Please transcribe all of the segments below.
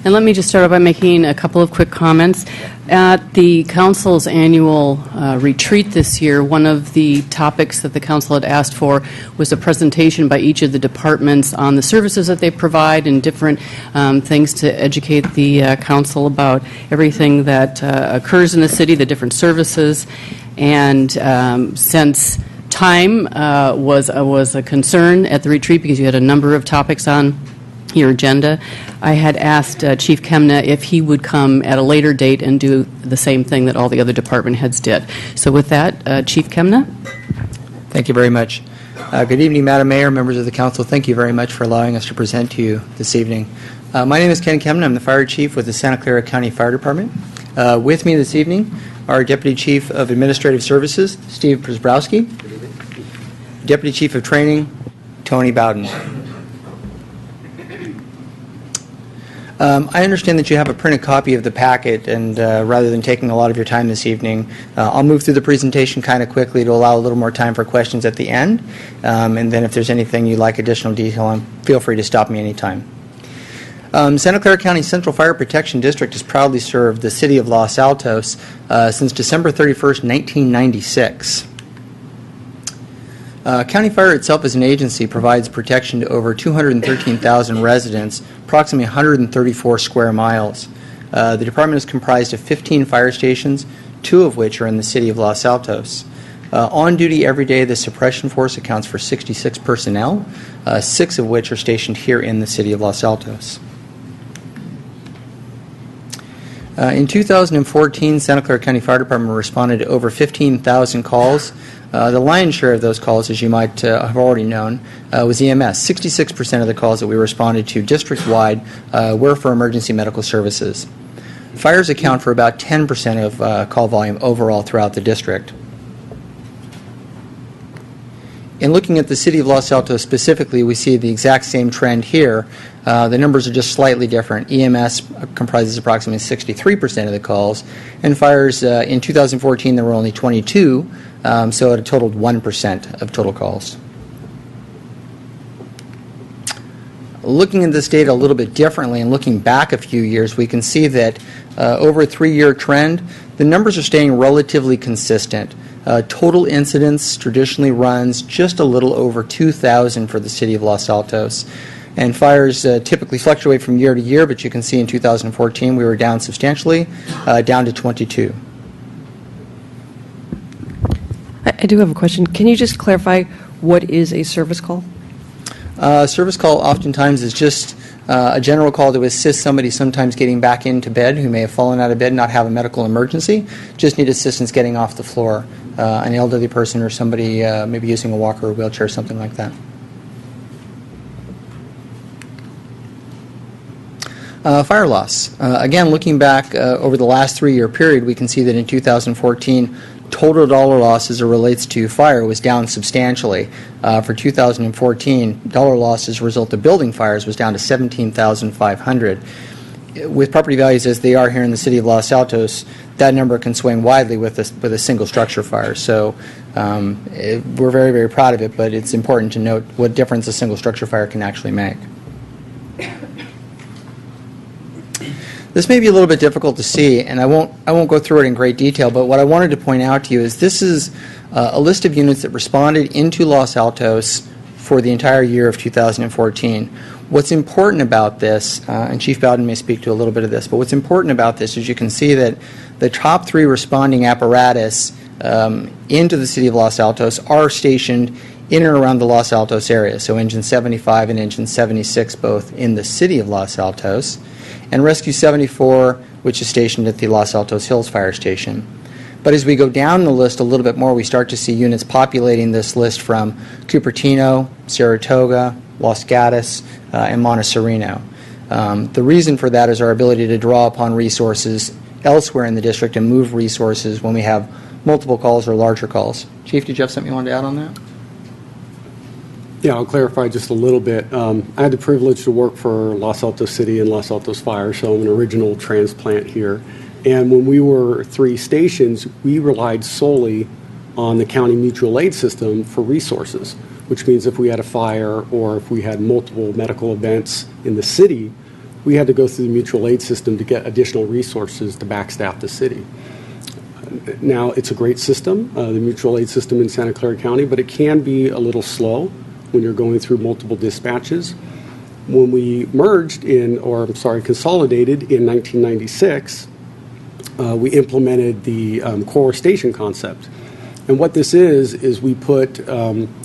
And let me just start off by making a couple of quick comments. At the council's annual retreat this year, one of the topics that the council had asked for was a presentation by each of the departments on the services that they provide and different things to educate the council about everything that occurs in the city, the different services. And since time was a concern at the retreat because you had a number of topics on your agenda, I had asked Chief Kehmna if he would come at a later date and do the same thing that all the other department heads did. So with that, Chief Kehmna. Thank you very much. Good evening, Madam Mayor, members of the council. Thank you very much for allowing us to present to you this evening. My name is Ken Kehmna. I'm the Fire Chief with the Santa Clara County Fire Department. With me this evening, our Deputy Chief of Administrative Services, Steve Przbrowski, Deputy Chief of Training, Tony Bowden. I understand that you have a printed copy of the packet, and rather than taking a lot of your time this evening, I'll move through the presentation kind of quickly to allow a little more time for questions at the end, and then if there's anything you'd like additional detail on, feel free to stop me anytime. Santa Clara County Central Fire Protection District has proudly served the city of Los Altos since December 31st, 1996. County Fire itself as an agency provides protection to over 213,000 residents, approximately 134 square miles. The department is comprised of 15 fire stations, 2 of which are in the city of Los Altos. On duty every day, the suppression force accounts for 66 personnel, 6 of which are stationed here in the city of Los Altos. In 2014, Santa Clara County Fire Department responded to over 15,000 calls. The lion's share of those calls, as you might have already known, was EMS. 66% of the calls that we responded to district-wide were for emergency medical services. Fires account for about 10% of call volume overall throughout the district. In looking at the city of Los Altos specifically, we see the exact same trend here. The numbers are just slightly different. EMS comprises approximately 63% of the calls, and fires in 2014 there were only 22, so it totaled 1% of total calls. Looking at this data a little bit differently and looking back a few years, we can see that over a 3-year trend, the numbers are staying relatively consistent. Total incidents traditionally runs just a little over 2,000 for the city of Los Altos. And fires typically fluctuate from year to year, but you can see in 2014 we were down substantially, down to 22. I do have a question. Can you just clarify what is a service call? Service call oftentimes is just a general call to assist somebody sometimes getting back into bed who may have fallen out of bed and not have a medical emergency, just need assistance getting off the floor. An elderly person or somebody maybe using a walker or wheelchair, something like that. Fire loss. Again, looking back over the last 3-year period, we can see that in 2014, total dollar loss as it relates to fire was down substantially. For 2014, dollar loss as a result of building fires was down to $17,500. With property values as they are here in the city of Los Altos, that number can swing widely with a single structure fire. So we're very, very proud of it, but it's important to note what difference a single structure fire can actually make. This may be a little bit difficult to see, and I won't go through it in great detail, but what I wanted to point out to you is this is a list of units that responded into Los Altos for the entire year of 2014. What's important about this, and Chief Bowden may speak to a little bit of this, but what's important about this is you can see that the top 3 responding apparatus into the city of Los Altos are stationed in and around the Los Altos area, so Engine 75 and Engine 76 both in the city of Los Altos, and Rescue 74, which is stationed at the Los Altos Hills Fire Station. But as we go down the list a little bit more, we start to see units populating this list from Cupertino, Saratoga, Los Gatos, and Montecito. The reason for that is our ability to draw upon resources elsewhere in the district and move resources when we have multiple calls or larger calls. Chief, did you have something you wanted to add on that? Yeah, I'll clarify just a little bit. I had the privilege to work for Los Altos City and Los Altos Fire, so I'm an original transplant here. And when we were 3 stations, we relied solely on the county mutual aid system for resources, which means if we had a fire or if we had multiple medical events in the city, we had to go through the mutual aid system to get additional resources to backstaff the city. Now, it's a great system, the mutual aid system in Santa Clara County, but it can be a little slow when you're going through multiple dispatches. When we consolidated in 1996, we implemented the core station concept. And what this is we put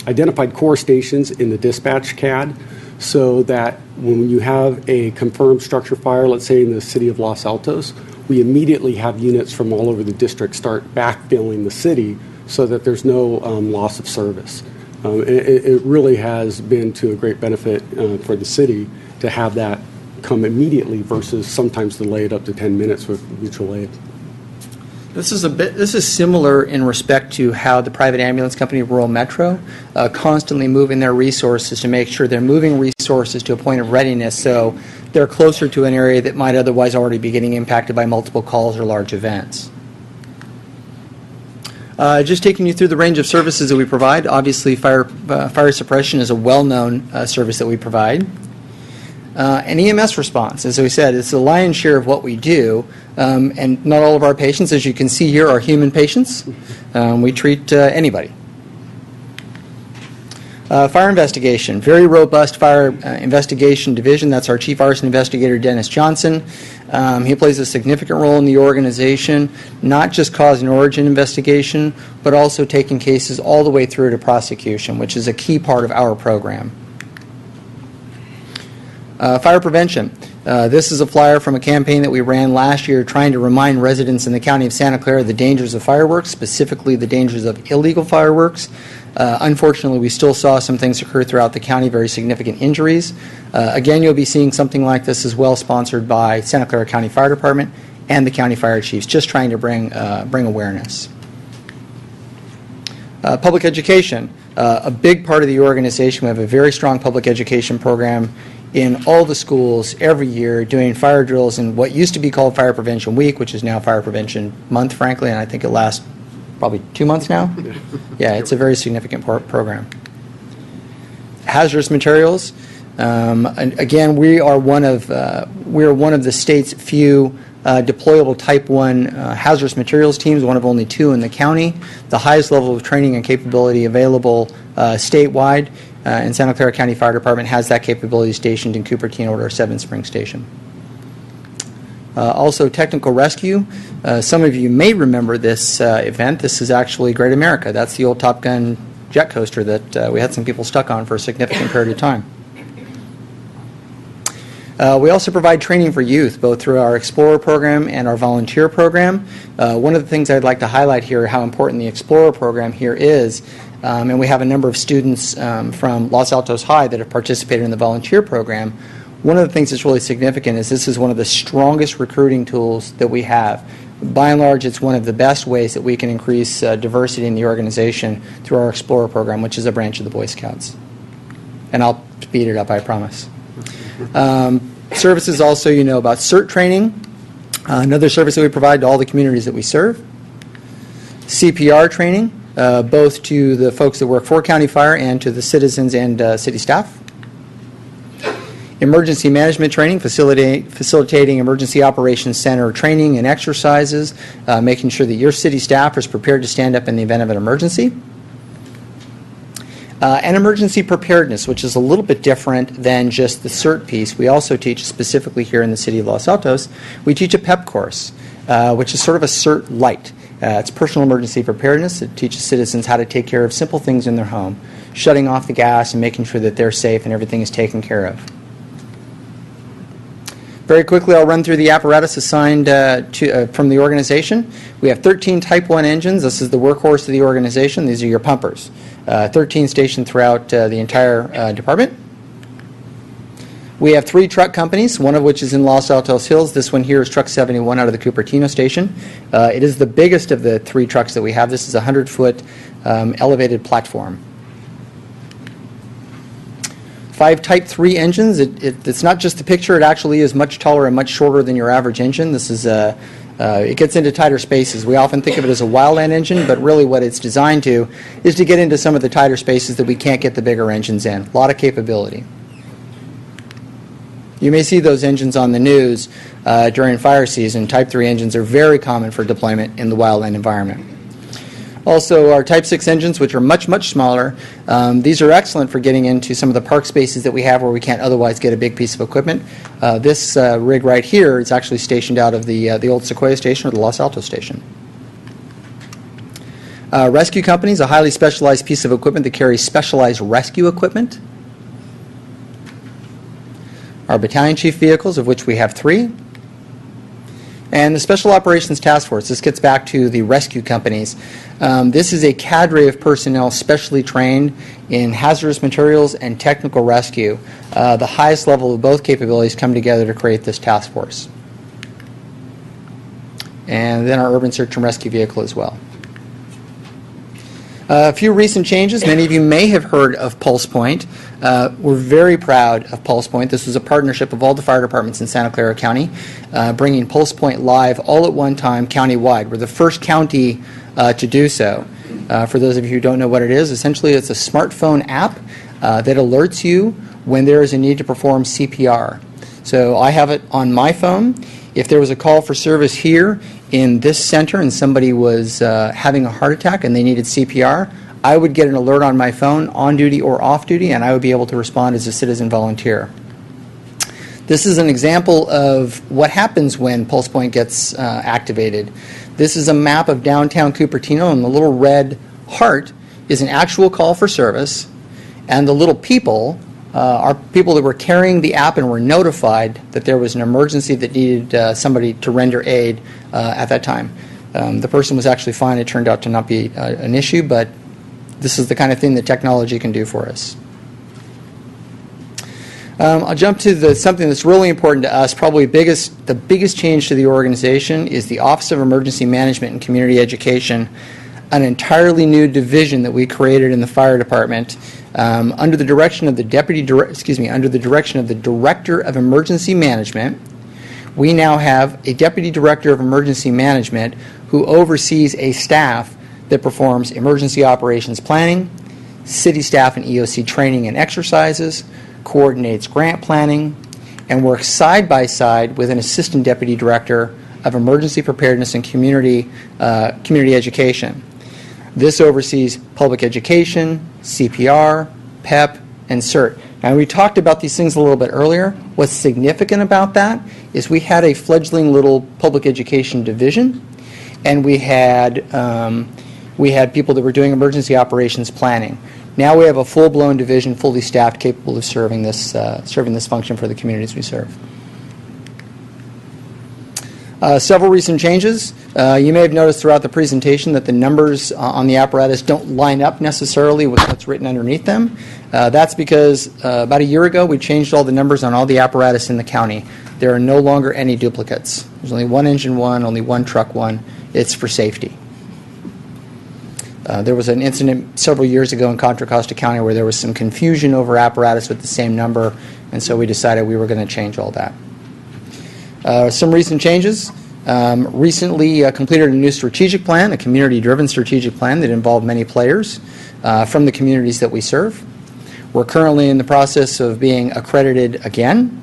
identified core stations in the dispatch CAD so that when you have a confirmed structure fire, let's say in the city of Los Altos, we immediately have units from all over the district start backfilling the city so that there's no loss of service. It really has been to a great benefit for the city to have that come immediately versus sometimes delayed up to 10 minutes with mutual aid. This is similar in respect to how the private ambulance company, Rural Metro, constantly moving their resources to make sure they're moving resources to a point of readiness so they're closer to an area that might otherwise already be getting impacted by multiple calls or large events. Just taking you through the range of services that we provide. Obviously, fire suppression is a well-known service that we provide. And EMS response, as we said, is the lion's share of what we do, and not all of our patients, as you can see here, are human patients. We treat anybody. Fire investigation, very robust fire investigation division. That's our Chief Arson Investigator, Dennis Johnson. He plays a significant role in the organization, not just cause and origin investigation, but also taking cases all the way through to prosecution, which is a key part of our program. Fire prevention. This is a flyer from a campaign that we ran last year trying to remind residents in the county of Santa Clara the dangers of fireworks, specifically the dangers of illegal fireworks. Unfortunately, we still saw some things occur throughout the county, very significant injuries. Again, you'll be seeing something like this as well, sponsored by Santa Clara County Fire Department and the County Fire Chiefs, just trying to bring awareness. Public education. A big part of the organization. We have a very strong public education program in all the schools every year, doing fire drills in what used to be called Fire Prevention Week, which is now Fire Prevention Month, frankly, and I think it lasts probably 2 months now. Yeah, it's a very significant program. Hazardous materials. And again, we are one of the state's few deployable Type 1 hazardous materials teams, one of only 2 in the county. The highest level of training and capability available statewide. And Santa Clara County Fire Department has that capability stationed in Cupertino at our 7 Spring Station. Also, technical rescue. Some of you may remember this event. This is actually Great America. That's the old Top Gun jet coaster that we had some people stuck on for a significant period of time. We also provide training for youth, both through our Explorer program and our volunteer program. One of the things I'd like to highlight here, how important the Explorer program here is, and we have a number of students from Los Altos High that have participated in the volunteer program. One of the things that's really significant is this is one of the strongest recruiting tools that we have. By and large, it's one of the best ways that we can increase diversity in the organization through our Explorer program, which is a branch of the Boy Scouts. And I'll speed it up, I promise. Services also, you know about CERT training, another service that we provide to all the communities that we serve. CPR training, both to the folks that work for County Fire and to the citizens and city staff. Emergency management training, facilitating emergency operations center training and exercises, making sure that your city staff is prepared to stand up in the event of an emergency. And emergency preparedness, which is a little bit different than just the CERT piece. We also teach, specifically here in the city of Los Altos, we teach a PEP course, which is sort of a CERT light. It's personal emergency preparedness. It teaches citizens how to take care of simple things in their home, shutting off the gas and making sure that they're safe and everything is taken care of. Very quickly, I'll run through the apparatus assigned from the organization. We have 13 Type 1 engines. This is the workhorse of the organization. These are your pumpers. 13 stationed throughout the entire department. We have 3 truck companies, one of which is in Los Altos Hills. This one here is Truck 71 out of the Cupertino station. It is the biggest of the 3 trucks that we have. This is a 100-foot elevated platform. 5 Type 3 engines. It's not just the picture. It actually is much taller and much shorter than your average engine. This is it gets into tighter spaces. We often think of it as a wildland engine, but really what it's designed to is to get into some of the tighter spaces that we can't get the bigger engines in. A lot of capability. You may see those engines on the news during fire season. Type 3 engines are very common for deployment in the wildland environment. Also, our Type 6 engines, which are much, much smaller, these are excellent for getting into some of the park spaces that we have where we can't otherwise get a big piece of equipment. This rig right here is actually stationed out of the old Sequoia station or the Los Altos station. Rescue companies, a highly specialized piece of equipment that carries specialized rescue equipment. Our battalion chief vehicles, of which we have 3. And the Special Operations Task Force, this gets back to the rescue companies. This is a cadre of personnel specially trained in hazardous materials and technical rescue. The highest level of both capabilities come together to create this task force. And then our urban search and rescue vehicle as well. A few recent changes. Many of you may have heard of Pulse Point. We're very proud of Pulse Point. This was a partnership of all the fire departments in Santa Clara County, bringing Pulse Point live all at one time countywide. We're the first county to do so. For those of you who don't know what it is, essentially it's a smartphone app that alerts you when there is a need to perform CPR. So I have it on my phone. If there was a call for service here in this center and somebody was having a heart attack and they needed CPR, I would get an alert on my phone, on duty or off duty, and I would be able to respond as a citizen volunteer. This is an example of what happens when Pulse Point gets activated. This is a map of downtown Cupertino, and the little red heart is an actual call for service, and the little people are people that were carrying the app and were notified that there was an emergency that needed somebody to render aid at that time. The person was actually fine. It turned out to not be an issue, but this is the kind of thing that technology can do for us. I'll jump to something that's really important to us. Probably the biggest change to the organization is the Office of Emergency Management and Community Education, an entirely new division that we created in the fire department under the direction of the Director of Emergency Management. We now have a Deputy Director of Emergency Management who oversees a staff that performs emergency operations planning, city staff and EOC training and exercises, coordinates grant planning, and works side by side with an Assistant Deputy Director of Emergency Preparedness and Community Education. This oversees public education, CPR, PEP, and CERT. Now, we talked about these things a little bit earlier. What's significant about that is we had a fledgling little public education division, and we had people that were doing emergency operations planning. Now we have a full-blown division, fully staffed, capable of serving this function for the communities we serve. Several recent changes. You may have noticed throughout the presentation that the numbers on the apparatus don't line up necessarily with what's written underneath them. That's because about a year ago we changed all the numbers on all the apparatus in the county. There are no longer any duplicates. There's only one engine one, only one truck one. It's for safety. There was an incident several years ago in Contra Costa County where there was some confusion over apparatus with the same number, and so we decided we were going to change all that. Some recent changes. Recently completed a new strategic plan, a community-driven strategic plan that involved many players from the communities that we serve. We're currently in the process of being accredited again.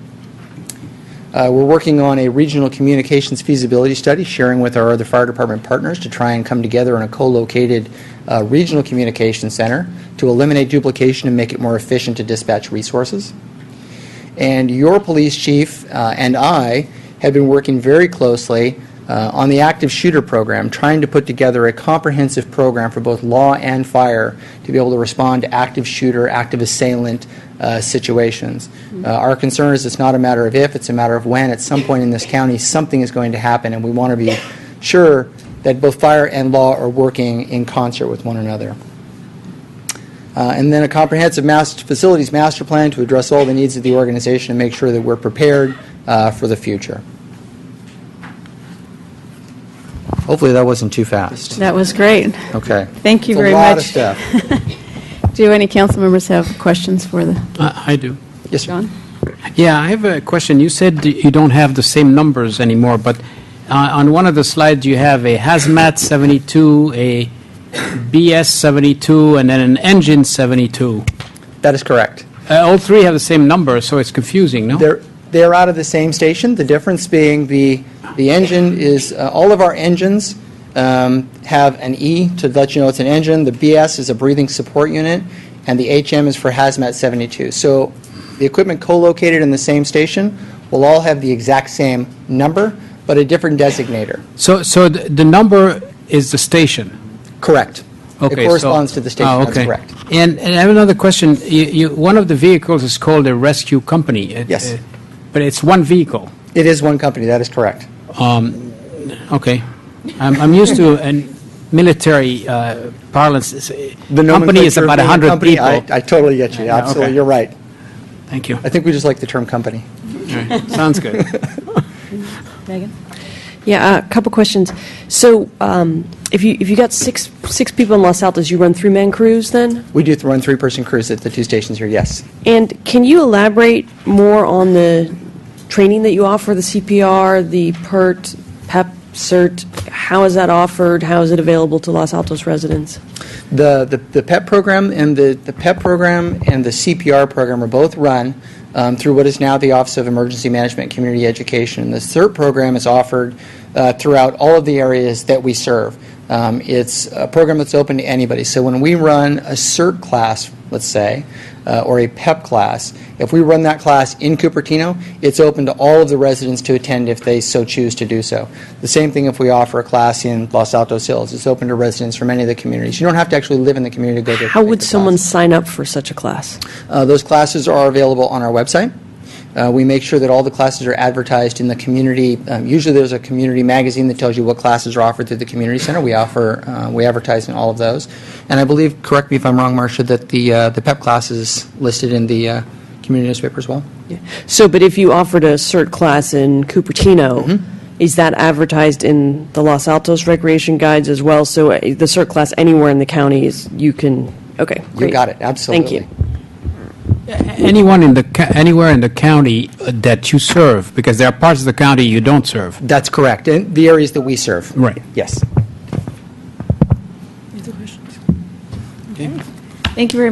We're working on a regional communications feasibility study, sharing with our other fire department partners to try and come together in a co-located regional communication center to eliminate duplication and make it more efficient to dispatch resources. And your police chief and I have been working very closely on the active shooter program, trying to put together a comprehensive program for both law and fire to be able to respond to active shooter, active assailant situations. Our concern is it's not a matter of if, it's a matter of when. At some point in this county, something is going to happen, and we want to be sure that both fire and law are working in concert with one another. And then a comprehensive facilities master plan to address all the needs of the organization and make sure that we're prepared for the future. Hopefully that wasn't too fast. That was great. Okay. Thank you It's very a lot much. of stuff. Do any council members have questions for the I do. Yes, sir. John? Yeah, I have a question. You said you don't have the same numbers anymore, but on one of the slides you have a hazmat 72, a BS 72, and then an engine 72. That is correct. All three have the same number, so it's confusing, no? They they're out of the same station. The difference being the engine is, all of our engines have an E to let you know it's an engine. The BS is a breathing support unit, and the HM is for Hazmat 72. So the equipment co-located in the same station will all have the exact same number, but a different designator. So the number is the station? Correct. Okay, It corresponds to the station, oh, that's okay. correct. And I have another question. One of the vehicles is called a rescue company. Yes. But it's one vehicle. It is one company, that is correct. Okay. I'm used to military parlance. The Company is nomenclature about being a 100 company, people. I totally get you, Yeah, absolutely, okay. you're right. Thank you. I think we just like the term company. All right. Sounds good. Megan? Yeah, a couple questions. So if you got six people in Los Altos, you run three-man crews then? We do run three-person crews at the two stations here, yes. And can you elaborate more on the training that you offer, the CPR, the PERT, PEP, CERT? How is that offered? How is it available to Los Altos residents? The PEP program and the PEP program and the CPR program are both run through what is now the Office of Emergency Management and Community Education. The CERT program is offered throughout all of the areas that we serve. It's a program that's open to anybody. So when we run a CERT class, let's say, or a PEP class, if we run that class in Cupertino, it's open to all of the residents to attend if they so choose to do so. The same thing if we offer a class in Los Altos Hills. It's open to residents from any of the communities. You don't have to actually live in the community to go to How would the someone class. sign up for such a class? Those classes are available on our website. We make sure that all the classes are advertised in the community. Usually there's a community magazine that tells you what classes are offered through the community center. We advertise in all of those. And I believe, correct me if I'm wrong, Marcia, that the PEP class is listed in the community newspaper as well. So, but if you offered a CERT class in Cupertino, is that advertised in the Los Altos Recreation Guides as well? So the CERT class anywhere in the county is, you can, okay, great. You got it, absolutely. Thank you. Anyone anywhere in the county that you serve, because there are parts of the county you don't serve. That's correct. In the areas that we serve. Right. Yes. Thank you very much.